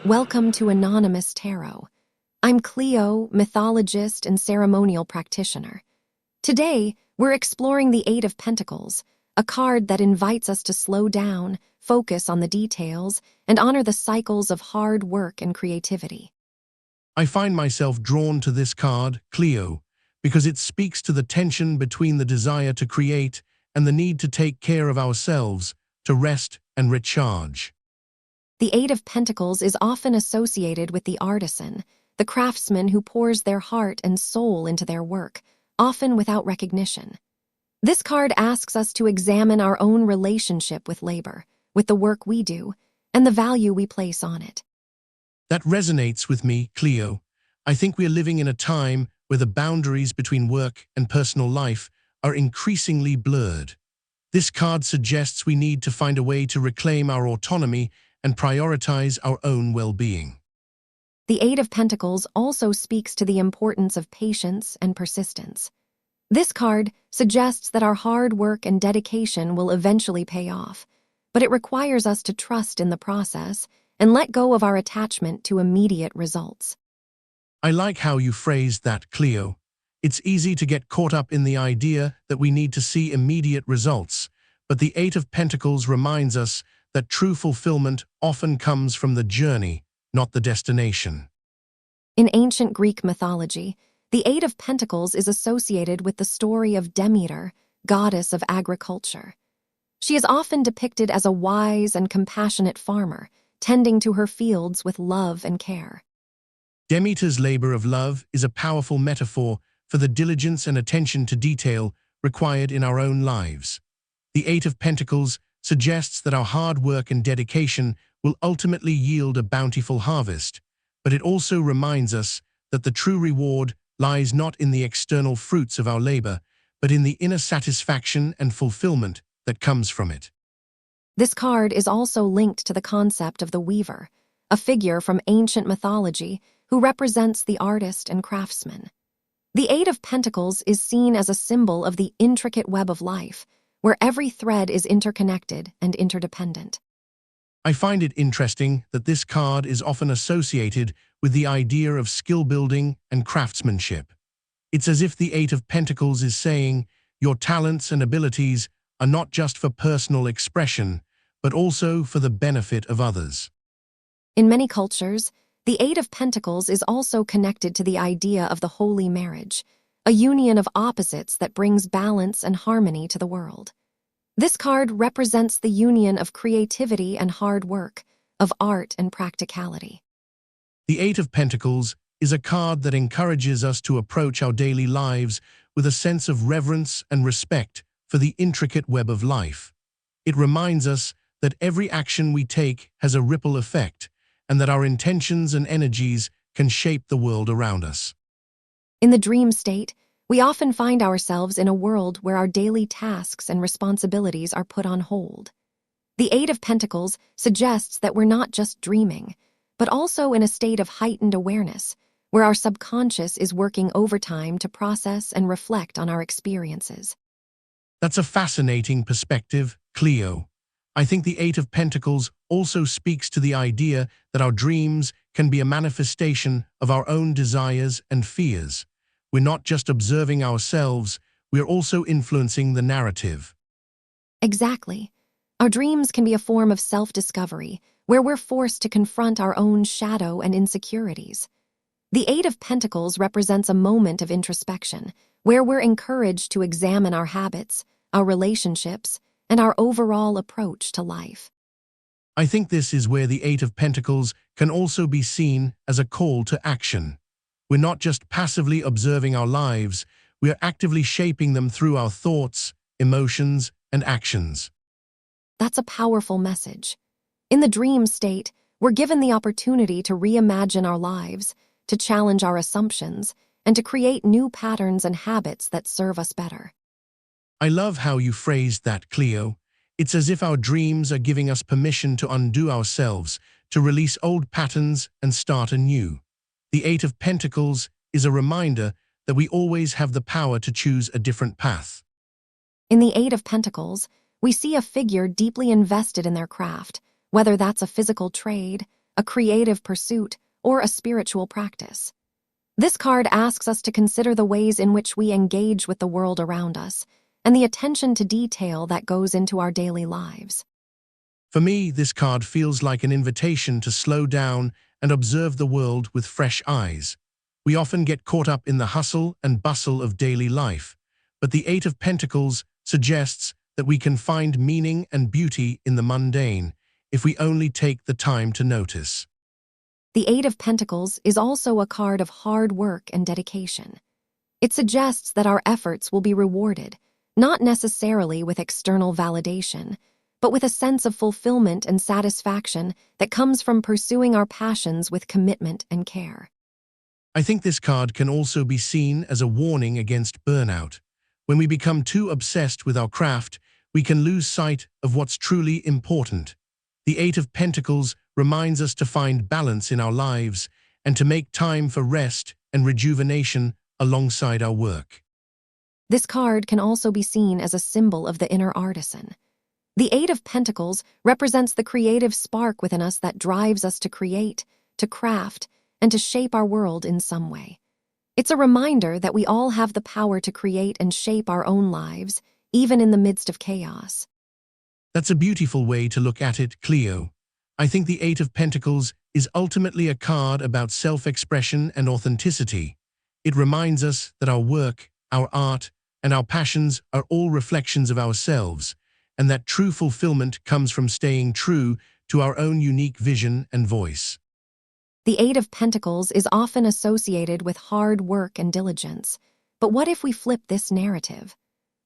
Welcome to Anonymous Tarot. I'm Kleo, mythologist and ceremonial practitioner. Today, we're exploring the Eight of Pentacles, a card that invites us to slow down, focus on the details, and honor the cycles of hard work and creativity. I find myself drawn to this card, Kleo, because it speaks to the tension between the desire to create and the need to take care of ourselves, to rest and recharge. The Eight of Pentacles is often associated with the artisan, the craftsman who pours their heart and soul into their work, often without recognition. This card asks us to examine our own relationship with labor, with the work we do, and the value we place on it. That resonates with me, Kleo. I think we are living in a time where the boundaries between work and personal life are increasingly blurred. This card suggests we need to find a way to reclaim our autonomy and prioritize our own well-being. The Eight of Pentacles also speaks to the importance of patience and persistence. This card suggests that our hard work and dedication will eventually pay off, but it requires us to trust in the process and let go of our attachment to immediate results. I like how you phrased that, Kleo. It's easy to get caught up in the idea that we need to see immediate results, but the Eight of Pentacles reminds us that true fulfillment often comes from the journey, not the destination. In ancient Greek mythology, the Eight of Pentacles is associated with the story of Demeter, goddess of agriculture. She is often depicted as a wise and compassionate farmer, tending to her fields with love and care. Demeter's labor of love is a powerful metaphor for the diligence and attention to detail required in our own lives. The Eight of Pentacles suggests that our hard work and dedication will ultimately yield a bountiful harvest, but it also reminds us that the true reward lies not in the external fruits of our labor, but in the inner satisfaction and fulfillment that comes from it. This card is also linked to the concept of the weaver, a figure from ancient mythology who represents the artist and craftsman. The Eight of Pentacles is seen as a symbol of the intricate web of life, where every thread is interconnected and interdependent. I find it interesting that this card is often associated with the idea of skill building and craftsmanship. It's as if the Eight of Pentacles is saying, your talents and abilities are not just for personal expression, but also for the benefit of others. In many cultures, the Eight of Pentacles is also connected to the idea of the holy marriage, a union of opposites that brings balance and harmony to the world. This card represents the union of creativity and hard work, of art and practicality. The Eight of Pentacles is a card that encourages us to approach our daily lives with a sense of reverence and respect for the intricate web of life. It reminds us that every action we take has a ripple effect, and that our intentions and energies can shape the world around us. In the dream state, we often find ourselves in a world where our daily tasks and responsibilities are put on hold. The Eight of Pentacles suggests that we're not just dreaming, but also in a state of heightened awareness, where our subconscious is working overtime to process and reflect on our experiences. That's a fascinating perspective, Kleo. I think the Eight of Pentacles also speaks to the idea that our dreams can be a manifestation of our own desires and fears. We're not just observing ourselves, we're also influencing the narrative. Exactly. Our dreams can be a form of self-discovery, where we're forced to confront our own shadow and insecurities. The Eight of Pentacles represents a moment of introspection, where we're encouraged to examine our habits, our relationships, and our overall approach to life. I think this is where the Eight of Pentacles can also be seen as a call to action. We're not just passively observing our lives, we are actively shaping them through our thoughts, emotions, and actions. That's a powerful message. In the dream state, we're given the opportunity to reimagine our lives, to challenge our assumptions, and to create new patterns and habits that serve us better. I love how you phrased that, Kleo. It's as if our dreams are giving us permission to undo ourselves, to release old patterns and start anew. The Eight of Pentacles is a reminder that we always have the power to choose a different path. In the Eight of Pentacles, we see a figure deeply invested in their craft, whether that's a physical trade, a creative pursuit, or a spiritual practice. This card asks us to consider the ways in which we engage with the world around us and the attention to detail that goes into our daily lives. For me, this card feels like an invitation to slow down and observe the world with fresh eyes. We often get caught up in the hustle and bustle of daily life, but the Eight of Pentacles suggests that we can find meaning and beauty in the mundane if we only take the time to notice. The Eight of Pentacles is also a card of hard work and dedication. It suggests that our efforts will be rewarded, not necessarily with external validation, but with a sense of fulfillment and satisfaction that comes from pursuing our passions with commitment and care. I think this card can also be seen as a warning against burnout. When we become too obsessed with our craft, we can lose sight of what's truly important. The Eight of Pentacles reminds us to find balance in our lives and to make time for rest and rejuvenation alongside our work. This card can also be seen as a symbol of the inner artisan. The Eight of Pentacles represents the creative spark within us that drives us to create, to craft, and to shape our world in some way. It's a reminder that we all have the power to create and shape our own lives, even in the midst of chaos. That's a beautiful way to look at it, Kleo. I think the Eight of Pentacles is ultimately a card about self-expression and authenticity. It reminds us that our work, our art, and our passions are all reflections of ourselves, and that true fulfillment comes from staying true to our own unique vision and voice. The Eight of Pentacles is often associated with hard work and diligence. But what if we flip this narrative?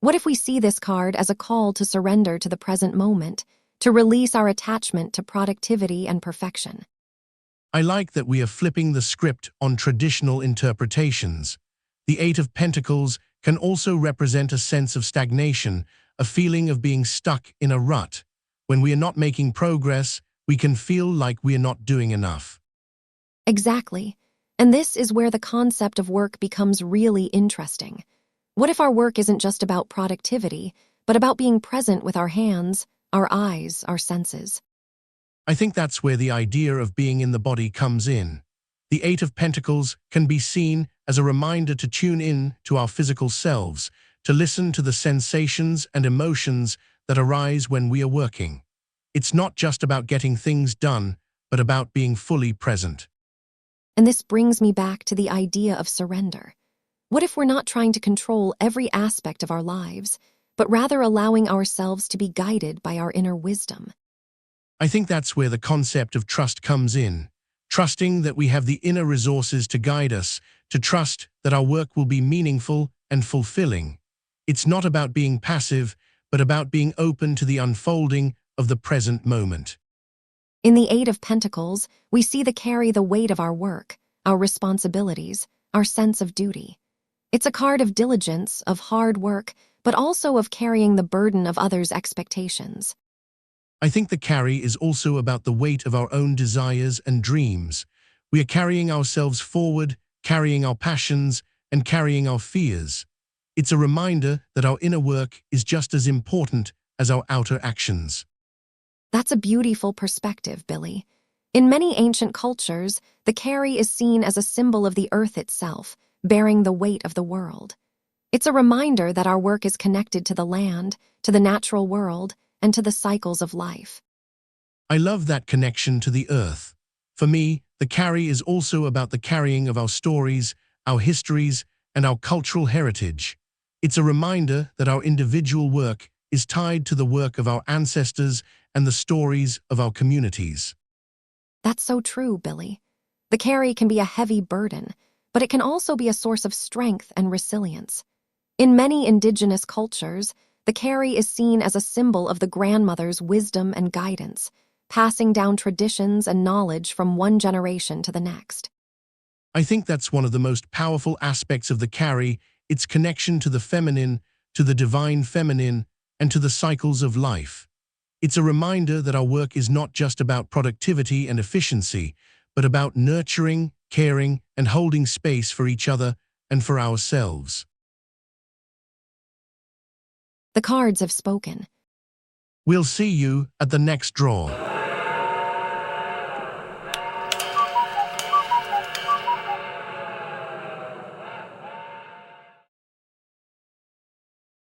What if we see this card as a call to surrender to the present moment, to release our attachment to productivity and perfection? I like that we are flipping the script on traditional interpretations. The Eight of Pentacles can also represent a sense of stagnation, a feeling of being stuck in a rut. When we are not making progress, we can feel like we are not doing enough. Exactly. And this is where the concept of work becomes really interesting. What if our work isn't just about productivity, but about being present with our hands, our eyes, our senses? I think that's where the idea of being in the body comes in. The Eight of Pentacles can be seen as a reminder to tune in to our physical selves, to listen to the sensations and emotions that arise when we are working. It's not just about getting things done, but about being fully present. And this brings me back to the idea of surrender. What if we're not trying to control every aspect of our lives, but rather allowing ourselves to be guided by our inner wisdom? I think that's where the concept of trust comes in. Trusting that we have the inner resources to guide us, to trust that our work will be meaningful and fulfilling. It's not about being passive, but about being open to the unfolding of the present moment. In the Eight of Pentacles, we see carry the weight of our work, our responsibilities, our sense of duty. It's a card of diligence, of hard work, but also of carrying the burden of others' expectations. I think the carry is also about the weight of our own desires and dreams. We are carrying ourselves forward, carrying our passions, and carrying our fears. It's a reminder that our inner work is just as important as our outer actions. That's a beautiful perspective, Billie. In many ancient cultures, the carry is seen as a symbol of the earth itself, bearing the weight of the world. It's a reminder that our work is connected to the land, to the natural world, and to the cycles of life. I love that connection to the earth. For me, the carry is also about the carrying of our stories, our histories, and our cultural heritage. It's a reminder that our individual work is tied to the work of our ancestors and the stories of our communities. That's so true, Billie. The carry can be a heavy burden, but it can also be a source of strength and resilience. In many indigenous cultures, the carry is seen as a symbol of the grandmother's wisdom and guidance, passing down traditions and knowledge from one generation to the next. I think that's one of the most powerful aspects of the carry, its connection to the feminine, to the divine feminine, and to the cycles of life. It's a reminder that our work is not just about productivity and efficiency, but about nurturing, caring, and holding space for each other and for ourselves. The cards have spoken. We'll see you at the next draw.